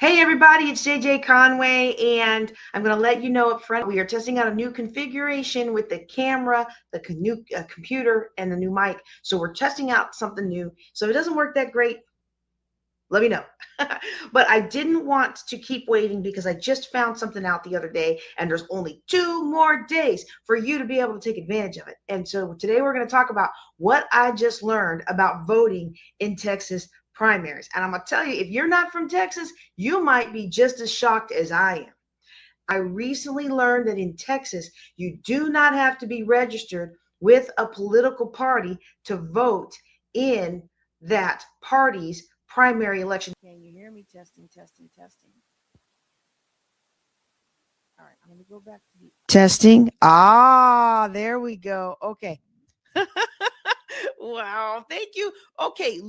Hey everybody, it's JJ Conway, and I'm going to let you know up front we are testing out a new configuration with the camera, the new computer, and the new mic. So we're testing out something new. So if it doesn't work that great, let me know. But I didn't want to keep waiting because I just found something out the other day, and there's only 2 more days for you to be able to take advantage of it. And so today we're going to talk about what I just learned about voting in Texas primaries. And I'm going to tell you, if you're not from Texas, you might be just as shocked as I am. I recently learned that in Texas, you do not have to be registered with a political party to vote in that party's primary election. Can you hear me? Testing, testing, testing. All right, I'm going to go back to the testing. There we go. Okay. Wow, thank you. Okay.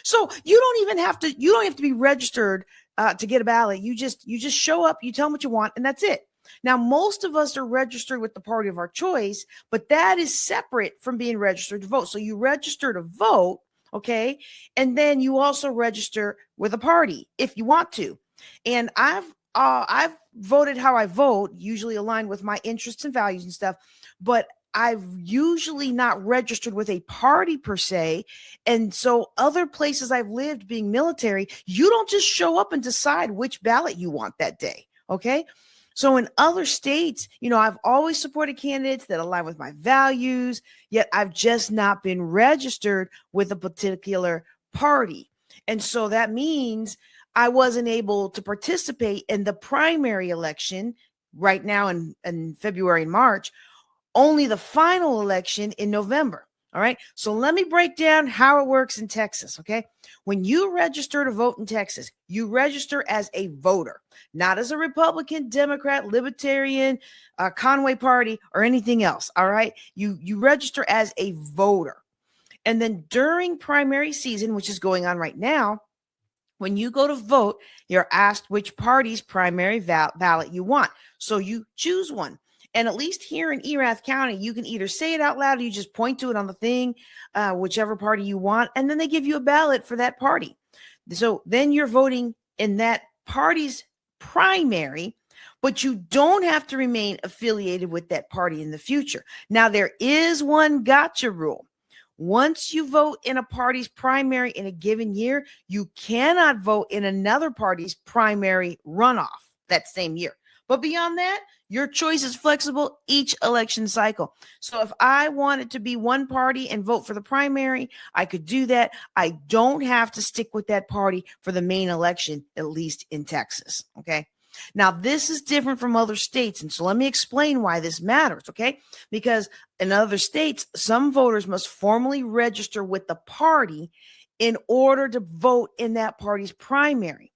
So you don't have to be registered to get a ballot. You just show up, you tell them what you want, and that's it. Now, most of us are registered with the party of our choice, but that is separate from being registered to vote. So you register to vote, okay? And then you also register with a party if you want to. And I've voted how I vote, usually aligned with my interests and values and stuff, but I've usually not registered with a party per se. And so other places I've lived being military, you don't just show up and decide which ballot you want that day. Okay. So in other states, I've always supported candidates that align with my values, yet I've just not been registered with a particular party. And so that means I wasn't able to participate in the primary election right now in February and March, only the final election in November. All right. So let me break down how it works in Texas. Okay. When you register to vote in Texas, you register as a voter, not as a Republican, Democrat, Libertarian, Conway Party, or anything else. All right. You register as a voter. And then during primary season, which is going on right now, when you go to vote, you're asked which party's primary ballot you want. So you choose one. And at least here in Erath County, you can either say it out loud or you just point to it on the thing, whichever party you want, and then they give you a ballot for that party. So then you're voting in that party's primary, but you don't have to remain affiliated with that party in the future. Now, there is one gotcha rule. Once you vote in a party's primary in a given year, you cannot vote in another party's primary runoff that same year. But beyond that, your choice is flexible each election cycle. So if I wanted to be one party and vote for the primary, I could do that. I don't have to stick with that party for the main election, at least in Texas. Okay. Now, this is different from other states. And so let me explain why this matters. Okay. Because in other states, some voters must formally register with the party in order to vote in that party's primary.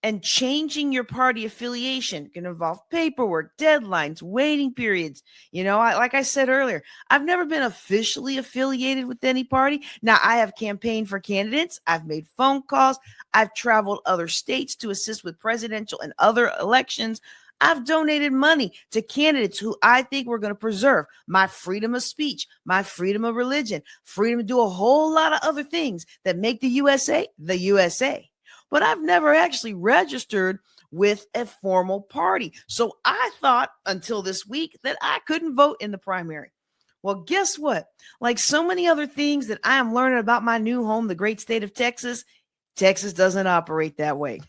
And changing your party affiliation can involve paperwork, deadlines, waiting periods. Like I said earlier, I've never been officially affiliated with any party. Now, I have campaigned for candidates. I've made phone calls. I've traveled other states to assist with presidential and other elections. I've donated money to candidates who I think were going to preserve my freedom of speech, my freedom of religion, freedom to do a whole lot of other things that make the USA the USA. But I've never actually registered with a formal party. So I thought until this week that I couldn't vote in the primary. Well, guess what? Like so many other things that I am learning about my new home, the great state of Texas, Texas doesn't operate that way.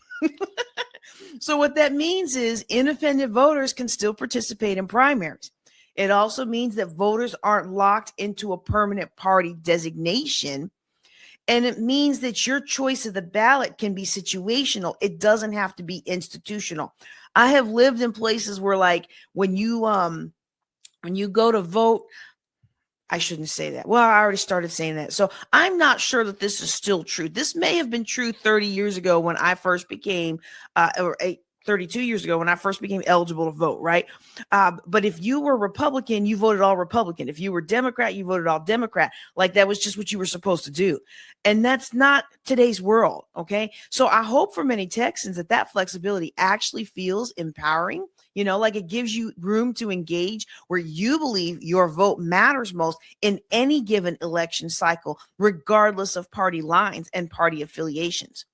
So what that means is independent voters can still participate in primaries. It also means that voters aren't locked into a permanent party designation. And it means that your choice of the ballot can be situational. It doesn't have to be institutional. I have lived in places where, like, when you go to vote, I shouldn't say that. Well, I already started saying that. So I'm not sure that this is still true. This may have been true 30 years ago when I first became, 32 years ago when I first became eligible to vote, right? But if you were Republican, you voted all Republican. If you were Democrat, you voted all Democrat. Like that was just what you were supposed to do. And that's not today's world, okay? So I hope for many Texans that flexibility actually feels empowering. Like it gives you room to engage where you believe your vote matters most in any given election cycle, regardless of party lines and party affiliations.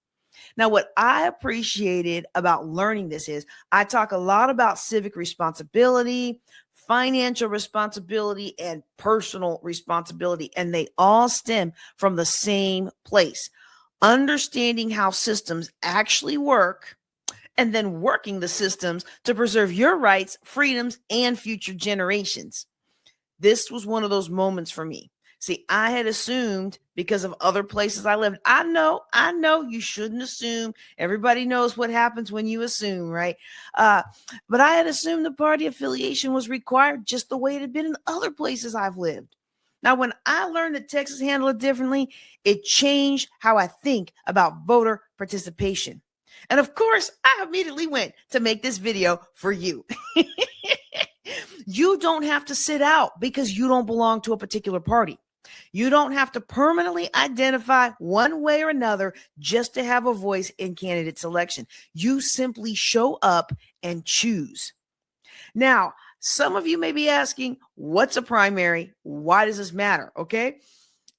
Now, what I appreciated about learning this is I talk a lot about civic responsibility, financial responsibility, and personal responsibility, and they all stem from the same place. Understanding how systems actually work and then working the systems to preserve your rights, freedoms, and future generations. This was one of those moments for me. See, I had assumed because of other places I lived. I know you shouldn't assume. Everybody knows what happens when you assume, right? But I had assumed the party affiliation was required just the way it had been in other places I've lived. Now, when I learned that Texas handled it differently, it changed how I think about voter participation. And of course, I immediately went to make this video for you. You don't have to sit out because you don't belong to a particular party. You don't have to permanently identify one way or another just to have a voice in candidate selection. You simply show up and choose. Now, some of you may be asking, what's a primary? Why does this matter? Okay.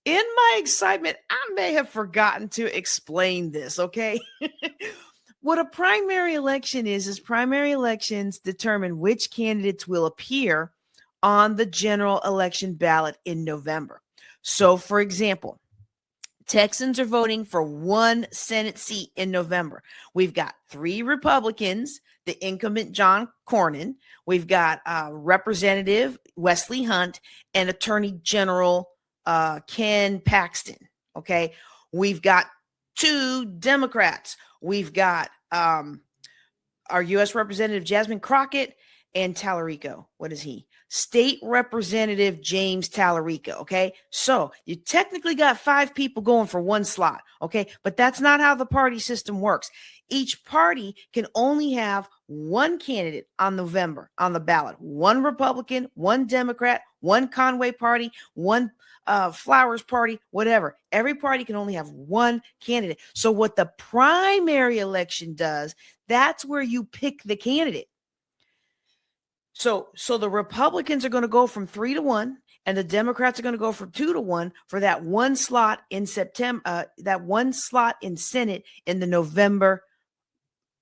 In my excitement, I may have forgotten to explain this. Okay. What a primary election is primary elections determine which candidates will appear on the general election ballot in November. So, for example, Texans are voting for one Senate seat in November. We've got 3 Republicans, the incumbent John Cornyn. We've got Representative Wesley Hunt and Attorney General Ken Paxton. Okay. We've got 2 Democrats. We've got our U.S. Representative Jasmine Crockett and Tallarico. What is he? State Representative James Tallarico. Okay. So you technically got 5 people going for one slot. Okay. But that's not how the party system works. Each party can only have one candidate on November on the ballot, 1 Republican, 1 Democrat, 1 Conway party, 1 Flowers party, whatever. Every party can only have 1 candidate. So what the primary election does, that's where you pick the candidate. So the Republicans are going to go from 3 to 1, and the Democrats are going to go from 2 to 1 for that one slot in September, that one slot in Senate in the November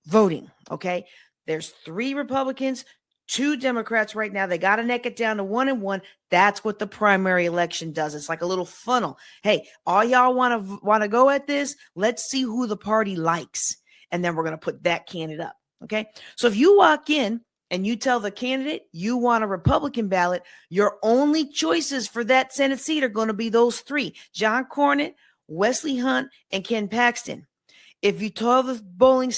voting. Okay. There's 3 Republicans, 2 Democrats right now. They got to neck it down to 1 and 1. That's what the primary election does. It's like a little funnel. Hey, all y'all want to go at this? Let's see who the party likes. And then we're going to put that candidate up. Okay. So if you walk in and you tell the candidate you want a Republican ballot, your only choices for that Senate seat are going to be those 3, John Cornyn, Wesley Hunt, and Ken Paxton. If you tell the polling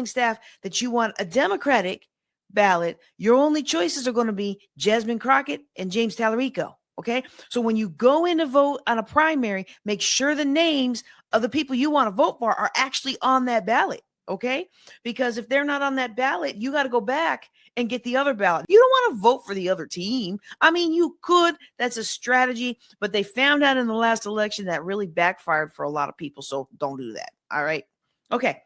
staff that you want a Democratic ballot, your only choices are going to be Jasmine Crockett and James Tallarico. Okay. So when you go in to vote on a primary, make sure the names of the people you want to vote for are actually on that ballot. Okay. Because if they're not on that ballot, you got to go back and get the other ballot. You don't want to vote for the other team. I mean, you could, that's a strategy, but they found out in the last election that really backfired for a lot of people. So don't do that. All right. Okay.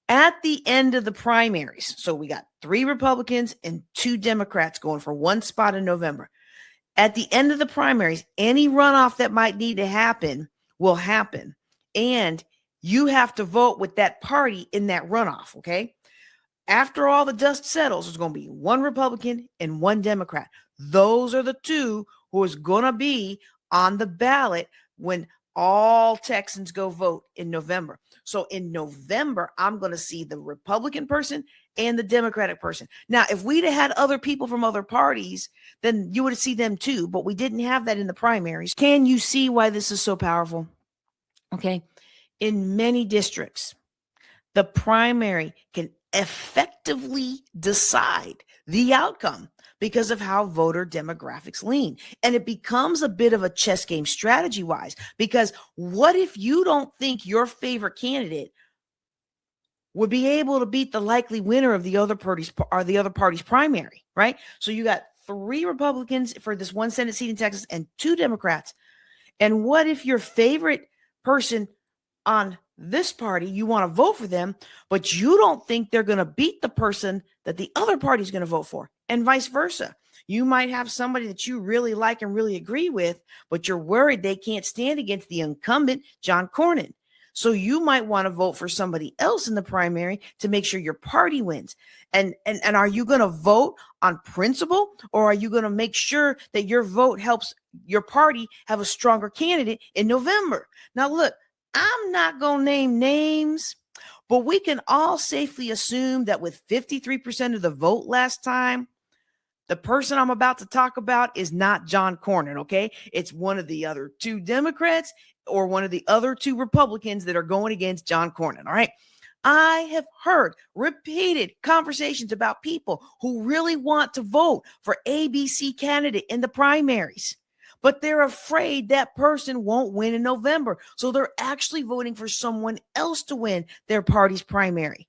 At the end of the primaries, so we got 3 Republicans and 2 Democrats going for 1 spot in November. At the end of the primaries, any runoff that might need to happen will happen. And you have to vote with that party in that runoff. Okay. After all the dust settles, there's going to be 1 Republican and 1 Democrat. Those are the 2 who is going to be on the ballot when all Texans go vote in November. So in November, I'm going to see the Republican person and the Democratic person. Now, if we'd have had other people from other parties, then you would see them too, but we didn't have that in the primaries. Can you see why this is so powerful? Okay. In many districts, the primary can effectively decide the outcome because of how voter demographics lean. And it becomes a bit of a chess game strategy wise, because what if you don't think your favorite candidate would be able to beat the likely winner of the other party's primary, right? So you got 3 Republicans for this 1 Senate seat in Texas and 2 Democrats. And what if your favorite person on this party, you want to vote for them, but you don't think they're going to beat the person that the other party is going to vote for, and vice versa. You might have somebody that you really like and really agree with, but you're worried they can't stand against the incumbent, John Cornyn. So you might want to vote for somebody else in the primary to make sure your party wins. And are you going to vote on principle, or are you going to make sure that your vote helps your party have a stronger candidate in November? Now, look, I'm not going to name names, but we can all safely assume that with 53% of the vote last time, the person I'm about to talk about is not John Cornyn, okay? It's one of the other two Democrats or one of the other two Republicans that are going against John Cornyn, all right? I have heard repeated conversations about people who really want to vote for ABC candidate in the primaries, but they're afraid that person won't win in November. So they're actually voting for someone else to win their party's primary.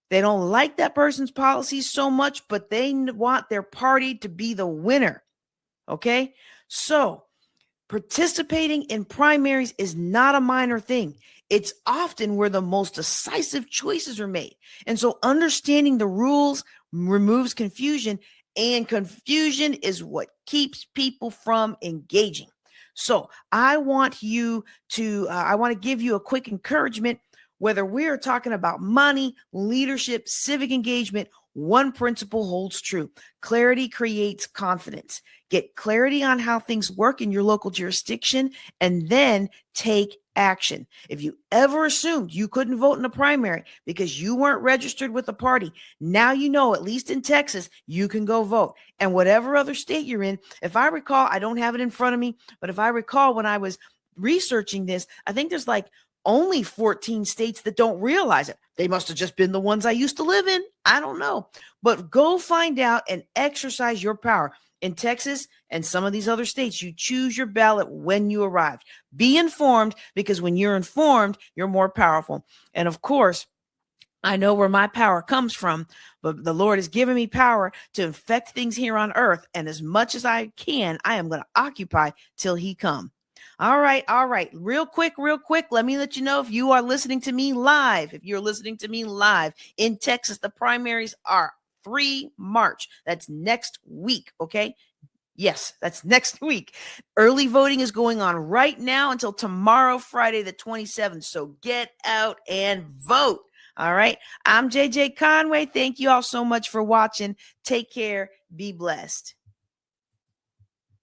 They don't like that person's policies so much, but they want their party to be the winner. Okay? So participating in primaries is not a minor thing. It's often where the most decisive choices are made. And so understanding the rules removes confusion, and confusion is what keeps people from engaging. So I want to give you a quick encouragement. Whether we're talking about money, leadership, civic engagement, one principle holds true. Clarity creates confidence. Get clarity on how things work in your local jurisdiction, and then take action. If you ever assumed you couldn't vote in a primary because you weren't registered with a party, now you know, at least in Texas, you can go vote. And whatever other state you're in, if I recall, I don't have it in front of me, but if I recall when I was researching this, I think there's like only 14 states that don't realize it. They must have just been the ones I used to live in. I don't know. But go find out and exercise your power. In Texas and some of these other states, you choose your ballot when you arrive. Be informed, because when you're informed, you're more powerful. And of course, I know where my power comes from, but the Lord has given me power to infect things here on earth. And as much as I can, I am going to occupy till he come. All right. Real quick. Let me let you know if you are listening to me live. If you're listening to me live in Texas, the primaries are 3 March. That's next week. Okay. Yes, that's next week. Early voting is going on right now until tomorrow, Friday, the 27th. So get out and vote. All right. I'm JJ Conway. Thank you all so much for watching. Take care. Be blessed.